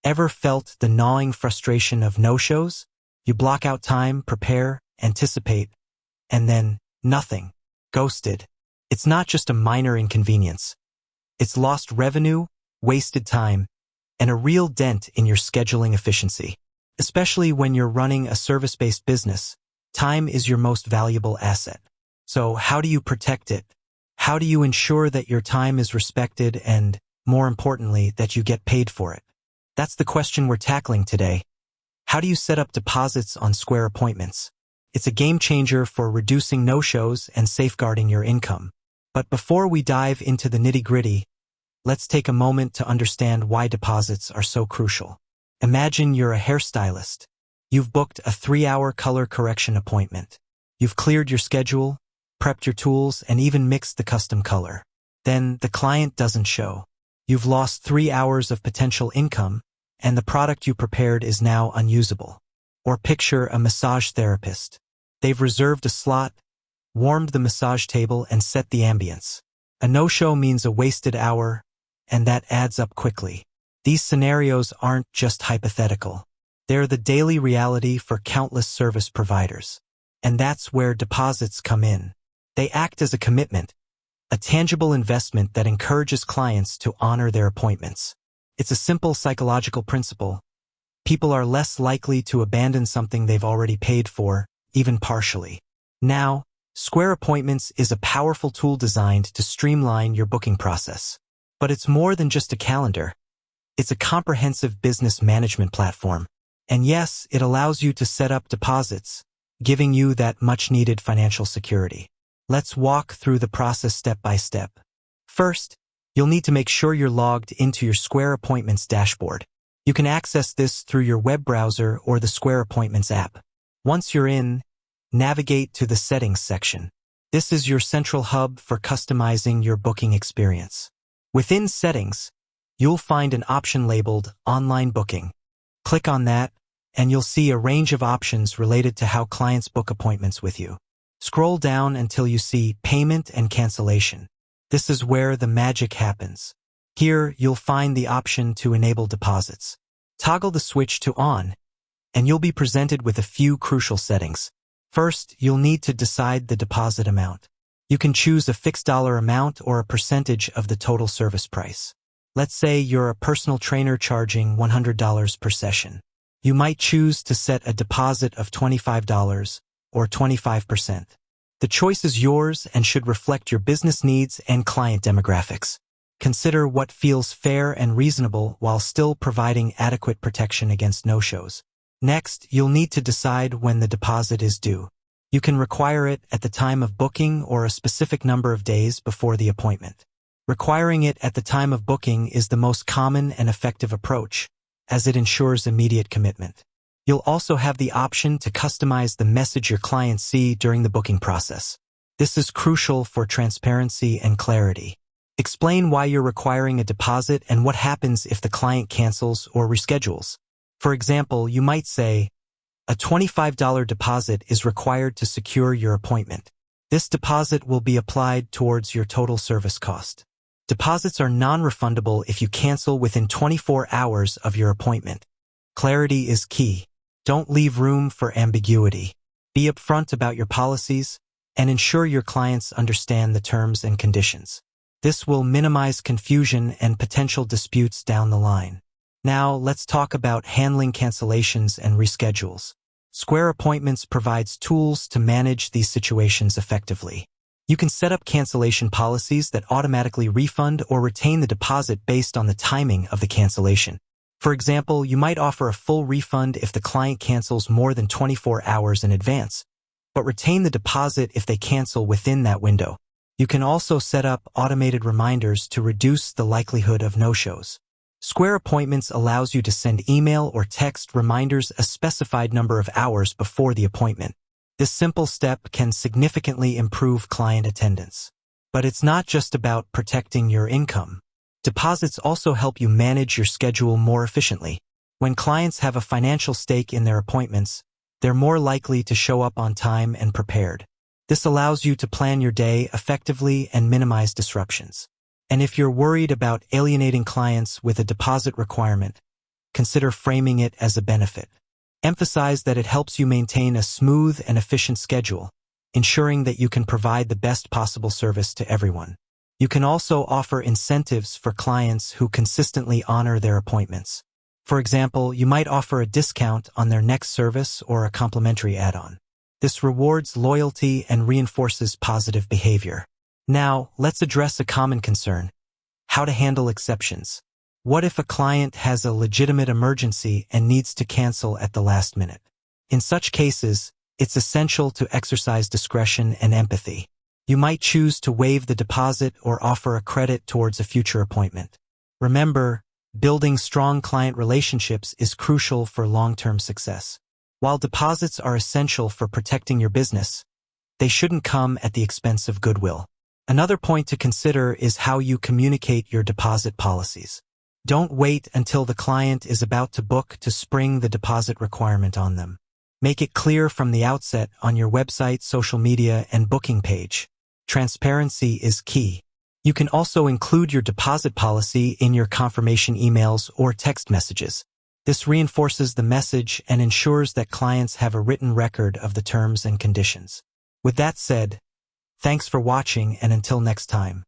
Ever felt the gnawing frustration of no-shows? You block out time, prepare, anticipate, and then nothing. Ghosted. It's not just a minor inconvenience. It's lost revenue, wasted time, and a real dent in your scheduling efficiency. Especially when you're running a service-based business, time is your most valuable asset. So how do you protect it? How do you ensure that your time is respected and, more importantly, that you get paid for it? That's the question we're tackling today. How do you set up deposits on Square appointments? It's a game changer for reducing no-shows and safeguarding your income. But before we dive into the nitty-gritty, let's take a moment to understand why deposits are so crucial. Imagine you're a hairstylist. You've booked a 3-hour color correction appointment. You've cleared your schedule, prepped your tools, and even mixed the custom color. Then the client doesn't show. You've lost 3 hours of potential income, and the product you prepared is now unusable. Or picture a massage therapist. They've reserved a slot, warmed the massage table, and set the ambience. A no-show means a wasted hour, and that adds up quickly. These scenarios aren't just hypothetical. They're the daily reality for countless service providers. And that's where deposits come in. They act as a commitment, a tangible investment that encourages clients to honor their appointments. It's a simple psychological principle. People are less likely to abandon something they've already paid for, even partially. Now, Square Appointments is a powerful tool designed to streamline your booking process. But it's more than just a calendar. It's a comprehensive business management platform. And yes, it allows you to set up deposits, giving you that much-needed financial security. Let's walk through the process step by step. First, you'll need to make sure you're logged into your Square Appointments dashboard. You can access this through your web browser or the Square Appointments app. Once you're in, navigate to the Settings section. This is your central hub for customizing your booking experience. Within Settings, you'll find an option labeled Online Booking. Click on that, and you'll see a range of options related to how clients book appointments with you. Scroll down until you see Payment and Cancellation. This is where the magic happens. Here, you'll find the option to enable deposits. Toggle the switch to On, and you'll be presented with a few crucial settings. First, you'll need to decide the deposit amount. You can choose a fixed dollar amount or a percentage of the total service price. Let's say you're a personal trainer charging $100 per session. You might choose to set a deposit of $25 or 25%. The choice is yours and should reflect your business needs and client demographics. Consider what feels fair and reasonable while still providing adequate protection against no-shows. Next, you'll need to decide when the deposit is due. You can require it at the time of booking or a specific number of days before the appointment. Requiring it at the time of booking is the most common and effective approach, as it ensures immediate commitment. You'll also have the option to customize the message your clients see during the booking process. This is crucial for transparency and clarity. Explain why you're requiring a deposit and what happens if the client cancels or reschedules. For example, you might say, a $25 deposit is required to secure your appointment. This deposit will be applied towards your total service cost. Deposits are non-refundable if you cancel within 24 hours of your appointment. Clarity is key. Don't leave room for ambiguity. Be upfront about your policies and ensure your clients understand the terms and conditions. This will minimize confusion and potential disputes down the line. Now, let's talk about handling cancellations and reschedules. Square Appointments provides tools to manage these situations effectively. You can set up cancellation policies that automatically refund or retain the deposit based on the timing of the cancellation. For example, you might offer a full refund if the client cancels more than 24 hours in advance, but retain the deposit if they cancel within that window. You can also set up automated reminders to reduce the likelihood of no-shows. Square Appointments allows you to send email or text reminders a specified number of hours before the appointment. This simple step can significantly improve client attendance. But it's not just about protecting your income. Deposits also help you manage your schedule more efficiently. When clients have a financial stake in their appointments, they're more likely to show up on time and prepared. This allows you to plan your day effectively and minimize disruptions. And if you're worried about alienating clients with a deposit requirement, consider framing it as a benefit. Emphasize that it helps you maintain a smooth and efficient schedule, ensuring that you can provide the best possible service to everyone. You can also offer incentives for clients who consistently honor their appointments. For example, you might offer a discount on their next service or a complimentary add-on. This rewards loyalty and reinforces positive behavior. Now, let's address a common concern: how to handle exceptions. What if a client has a legitimate emergency and needs to cancel at the last minute? In such cases, it's essential to exercise discretion and empathy. You might choose to waive the deposit or offer a credit towards a future appointment. Remember, building strong client relationships is crucial for long-term success. While deposits are essential for protecting your business, they shouldn't come at the expense of goodwill. Another point to consider is how you communicate your deposit policies. Don't wait until the client is about to book to spring the deposit requirement on them. Make it clear from the outset on your website, social media, and booking page. Transparency is key. You can also include your deposit policy in your confirmation emails or text messages. This reinforces the message and ensures that clients have a written record of the terms and conditions. With that said, thanks for watching, and until next time.